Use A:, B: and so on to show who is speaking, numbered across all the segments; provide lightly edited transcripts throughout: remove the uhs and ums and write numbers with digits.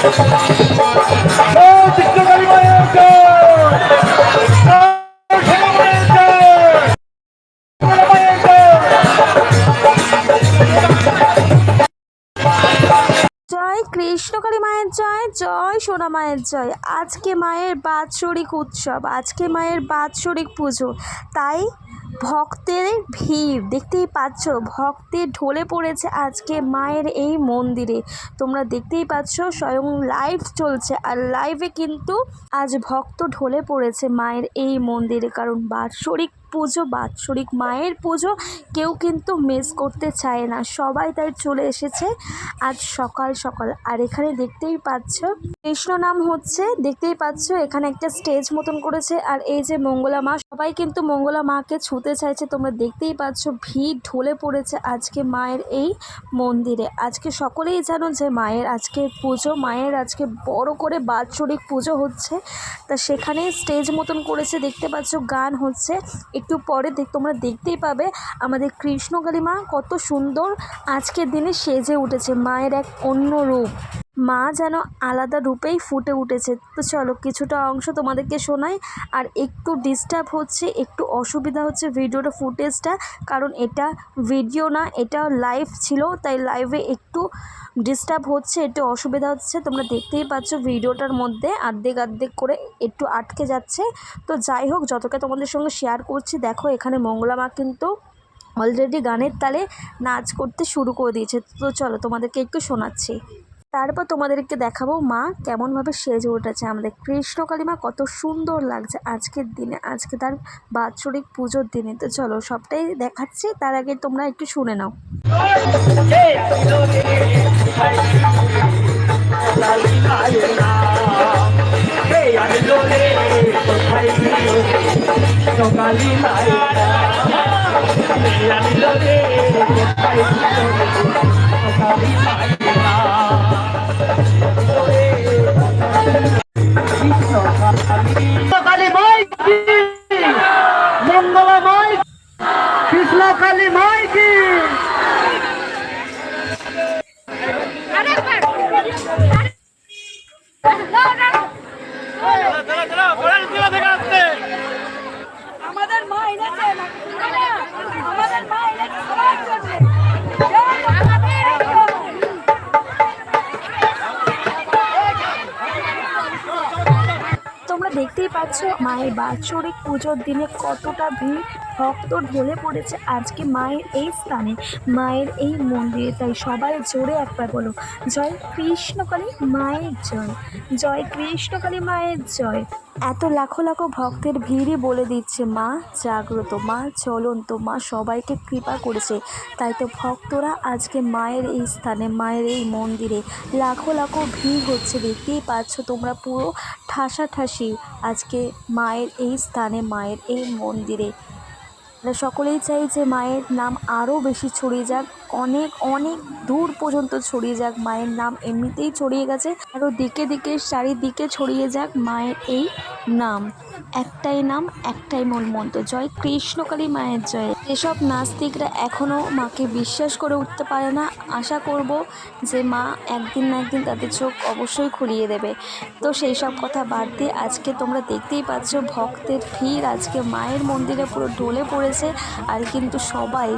A: জয় কৃষ্ণকালী মায়ের জয়, জয় সোনা মায়ের জয়। আজকে মায়ের বাৎসরিক উৎসব, আজকে মায়ের বাৎসরিক পুজো, তাই ভক্তের ভিড় দেখতেই পাচ্ছ, ভক্তের ঢলে পড়েছে আজকে মায়ের এই মন্দিরে। তোমরা দেখতেই পাচ্ছ স্বয়ং লাইভ চলছে, আর লাইভে কিন্তু আজ ভক্ত ঢলে পড়েছে মায়ের এই মন্দিরে, কারণ বাৎসরিক পুজো, বাৎসরিক মায়ের পুজো কেউ কিন্তু মিস করতে চায় না, সবাই তাই চলে এসেছে আজ সকাল সকাল। আর এখানে দেখতেই পাচ্ছ কৃষ্ণ নাম হচ্ছে, দেখতেই পাচ্ছ এখানে একটা স্টেজ মতন করেছে, আর এই যে মঙ্গলা মা, সবাই কিন্তু মঙ্গলা মাকে ছুঁতে চাইছে। তোমরা দেখতেই পাচ্ছ ভিড় ঢলে পড়েছে আজকে মায়ের এই মন্দিরে। আজকে সকলেই জানো যে মায়ের আজকে পুজো, মায়ের আজকে বড় করে বাৎসরিক পুজো হচ্ছে, তা সেখানে স্টেজ মতন করেছে, দেখতে পাচ্ছ গান হচ্ছে। একটু পরে তোমরা দেখতেই পাবে আমাদের কৃষ্ণকালী মা কত সুন্দর আজকের দিনে সেজে উঠেছে, মায়ের এক অন্য রূপ, মা যেন আলাদা রূপেই ফুটে উঠেছে। তো চলো কিছুটা অংশ তোমাদেরকে শোনাই। আর একটু ডিস্টার্ব হচ্ছে, একটু অসুবিধা হচ্ছে ভিডিওটা ফুটেজটা, কারণ এটা ভিডিও না, এটা লাইভ ছিল, তাই লাইভে একটু ডিস্টার্ব হচ্ছে, একটু অসুবিধা হচ্ছে। তোমরা দেখতেই পাচ্ছ ভিডিওটার মধ্যে আর্ধেক করে একটু আটকে যাচ্ছে। তো যাই হোক, যতটা তোমাদের সঙ্গে শেয়ার করছি, দেখো এখানে মঙ্গলা মা কিন্তু অলরেডি গানের তালে নাচ করতে শুরু করে দিয়েছে। তো চলো তোমাদেরকে একটু শোনাচ্ছি, তারপর তোমাদেরকে দেখাবো মা কেমনভাবে সেজে উঠেছে। আমাদের কৃষ্ণকালী মা কত সুন্দর লাগছে আজকের দিনে, আজকে তার বাৎসরিক পুজোর দিনে। তো চলো সবটাই দেখাচ্ছি, তার আগে তোমরা একটু শুনে নাও।
B: কালী মাই কি, মঙ্গলা মাই, কৃষ্ণ কালী মাই কি।
C: আমাদের মা এনেছে, আমাদের মা এনেছে সবার জন্য।
A: তোমরা দেখতেই পাচ্ছ মায়ের বাৎসরিক পুজোর দিনে কতটা ভিড়, ভক্ত ঢলে পড়েছে আজকে মায়ের এই স্থানে, মায়ের এই মন্দিরে। তাই সবাই জোরে একবার বলো, জয় কৃষ্ণকালী মায়ের জয়, জয় কৃষ্ণকালী মায়ের জয়। এত লাখো লাখো ভক্তের ভিড়ই বলে দিচ্ছে মা জাগ্রত, মা চলন্ত, মা সবাইকে কৃপা করেছে। তাই তো ভক্তরা আজকে মায়ের এই স্থানে, মায়ের এই মন্দিরে লাখো লাখো ভিড় হচ্ছে, দেখতেই পাচ্ছ তোমরা, পুরো ঠাসাঠাসি আজকে মায়ের এই স্থানে, মায়ের এই মন্দিরে। আমরা সকলেই চাই যে মায়ের নাম আরও বেশি ছড়িয়ে যাক, অনেক অনেক দূর পর্যন্ত ছড়িয়ে যাক। মায়ের নাম এমনিতেই ছড়িয়ে গেছে, আরও দিকে দিকে চারিদিকে ছড়িয়ে যাক মায়ের এই নাম। একটাই নাম, একটাই মূল মন্ত্র, জয় কৃষ্ণকালী মায়ের জয়। এসব নাস্তিকরা এখনও মাকে বিশ্বাস করে উঠতে পারে না, আশা করব যে মা একদিন না একদিন তাদের চোখ অবশ্যই খুলিয়ে দেবে। তো সেই সব কথা বাদ দিয়ে আজকে তোমরা দেখতেই পাচ্ছ ভক্তের ভিড় আজকে মায়ের মন্দিরে পুরো ঢলে পড়েছে। আর কিন্তু সবাই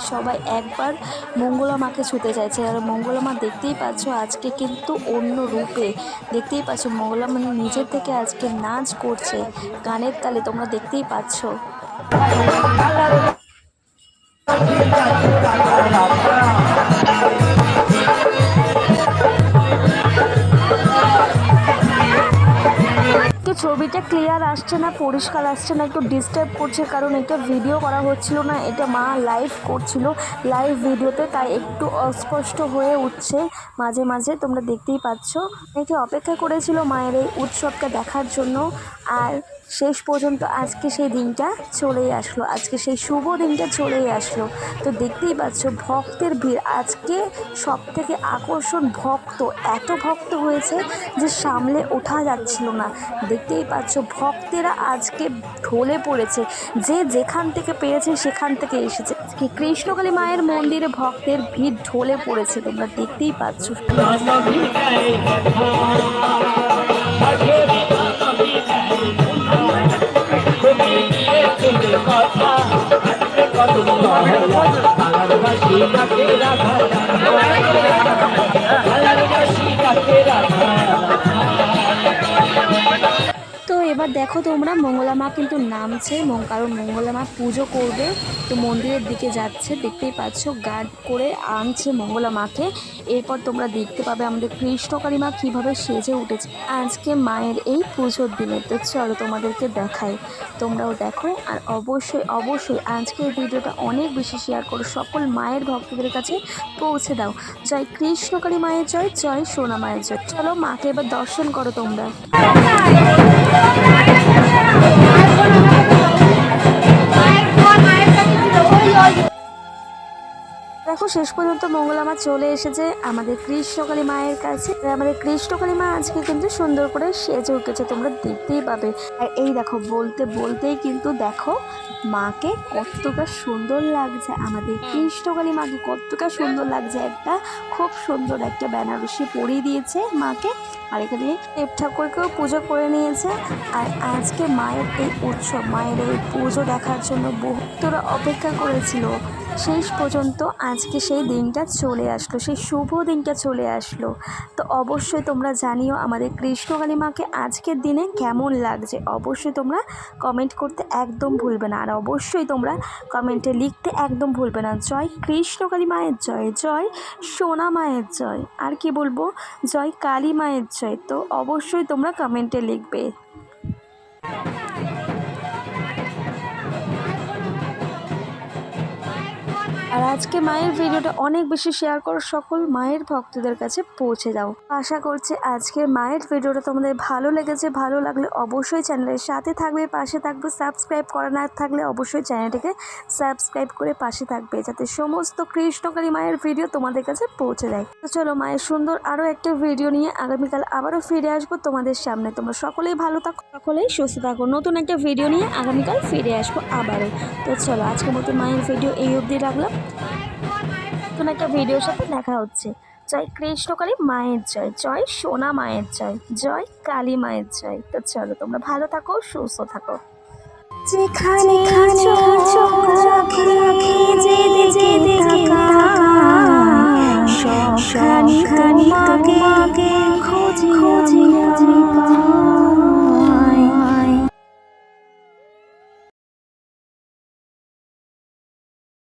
A: একবার মঙ্গলা মাকে ছুঁতে চাইছে। আর মঙ্গলা মা দেখতেই পাচ্ছ আজকে কিন্তু অন্য রূপে, দেখতেই পাচ্ছ মঙ্গলা মা নিজের থেকে আজকে নাচ করছে গানের তালে, তোমরা দেখতেই পাচ্ছ। তো ছবিটা ক্লিয়ার আসছে না, পরিষ্কার আসছে না, একটু ডিস্টার্ব করছে, কারণ এটা ভিডিও করা হচ্ছিল না, এটা মা লাইভ করছিল লাইভ ভিডিওতে, তাই একটু অস্পষ্ট হয়ে উঠছে মাঝে মাঝে। তোমরা দেখতেই পাচ্ছ অনেকে অপেক্ষা করেছিল মায়ের এই উৎসবটা দেখার জন্য, আর শেষ পর্যন্ত আজকে সেই দিনটা চলেই আসলো, আজকে সেই শুভ দিনটা চলেই আসলো। তো দেখতেই পাচ্ছ ভক্তের ভিড় আজকে সব থেকে আকর্ষণ, ভক্ত এত ভক্ত হয়েছে যে সামলে ওঠা যাচ্ছিল না। দেখতেই পাচ্ছ ভক্তেরা আজকে ঢলে পড়েছে, যে যেখান থেকে পেরেছে সেখান থেকে এসেছে। আজকে কৃষ্ণকালী মায়ের মন্দিরে ভক্তের ভিড় ঢলে পড়েছে, তোমরা দেখতেই পাচ্ছ। তো এবার দেখো তোমরা মঙ্গলা মা কিন্তু নামছে, কারণ মঙ্গলা মা পুজো করবে, তো মন্দিরের দিকে যাচ্ছে। দেখতেই পাচ্ছ গার্ড করে আনছে মঙ্গলা মাকে। এরপর তোমরা দেখতে পাবে আমাদের কৃষ্ণকালী মা কীভাবে সেজে উঠেছে আজকে মায়ের এই পুজোর দিনে। তো চলো তোমাদেরকে দেখাই, তোমরাও দেখো। আর অবশ্যই অবশ্যই আজকের ভিডিওটা অনেক বেশি শেয়ার করো, সকল মায়ের ভক্তদের কাছে পৌঁছে দাও। জয় কৃষ্ণকালী মায়ের জয়, জয় সোনা মায়ের জয়। চলো মাকে এবার দর্শন করো তোমরা। দেখো শেষ পর্যন্ত মঙ্গলা মা চলে এসেছে আমাদের কৃষ্ণকালী মায়ের কাছে। আমাদের কৃষ্ণকালী মা আজকে কিন্তু সুন্দর করে সেজে উঠেছে, তোমরা দেখতেই পাবে। আর এই দেখো বলতে বলতেই কিন্তু দেখো মাকে কতটা সুন্দর লাগছে, আমাদের কৃষ্ণকালী মাকে কতটা সুন্দর লাগছে। একটা খুব সুন্দর একটা বেনারসি পরিয়ে দিয়েছে মাকে, আর এখানে দেব ঠাকুরকেও পুজো করে নিয়েছে। আর আজকে মায়ের এই উৎসব, মায়ের এই পুজো দেখার জন্য বহুতরা অপেক্ষা করেছিল। শেষ পর্যন্ত আজকে সেই দিনটা চলে আসলো, সেই শুভ দিনটা চলে আসলো। তো অবশ্যই তোমরা জানিও আমাদের কৃষ্ণকালী মাকে আজকের দিনে কেমন লাগছে। অবশ্যই তোমরা কমেন্ট করতে একদম ভুলবে না, আর অবশ্যই তোমরা কমেন্টে লিখতে একদম ভুলবে না জয় কৃষ্ণকালী মায়ের জয়, জয় সোনা মায়ের জয়, আর কি বলবো, জয় কালী মায়ের জয়। তো অবশ্যই তোমরা কমেন্টে লিখবে। আর আজকে মায়ের ভিডিওটা অনেক বেশি শেয়ার করো, সকল মায়ের ভক্তদের কাছে পৌঁছে দাও। আশা করছি আজকের মায়ের ভিডিওটা তোমাদের ভালো লেগেছে। ভালো লাগলে অবশ্যই চ্যানেলের সাথে থাকবে, পাশে থাকবে। সাবস্ক্রাইব করা না থাকলে অবশ্যই চ্যানেলটিকে সাবস্ক্রাইব করে পাশে থাকবে, যাতে সমস্ত কৃষ্ণকালী মায়ের ভিডিও তোমাদের কাছে পৌঁছে যায়। তো চলো মায়ের সুন্দর আরও একটা ভিডিও নিয়ে আগামীকাল আবারও ফিরে আসবো তোমাদের সামনে। তোমরা সকলেই ভালো থাকো, সকলেই সুস্থ থাকো। নতুন একটা ভিডিও নিয়ে আগামীকাল ফিরে আসবো আবারও। তো চলো আজকের মতো মায়ের ভিডিও এই অবধি রাখলাম, নতুন একটা ভিডিওর সাথে দেখা হচ্ছে। জয় কৃষ্ণকালী মায়ের জয়, জয় সোনা মায়ের জয়, জয় কালী মায়ের জয়। তো চলো তোমরা ভালো থাকো, সুস্থ থাকো। যেখানে চোখ রাখি যেদিকে